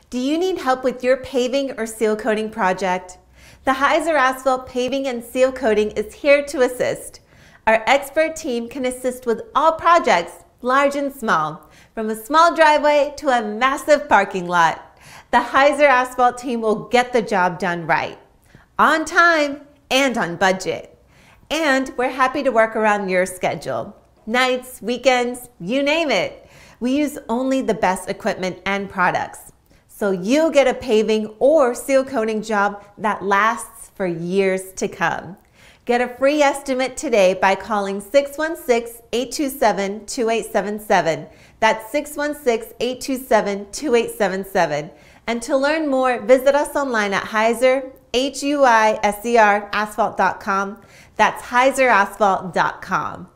Do you need help with your paving or seal coating project? The Huyser Asphalt Paving and Seal Coating is here to assist. Our expert team can assist with all projects, large and small, from a small driveway to a massive parking lot. The Huyser Asphalt team will get the job done right, on time and on budget. And we're happy to work around your schedule. Nights, weekends, you name it. We use only the best equipment and products, so you'll get a paving or seal coating job that lasts for years to come. Get a free estimate today by calling 616-827-2877. That's 616-827-2877. And to learn more, visit us online at Huyser, Huyser, asphalt.com. That's HuyserAsphalt.com.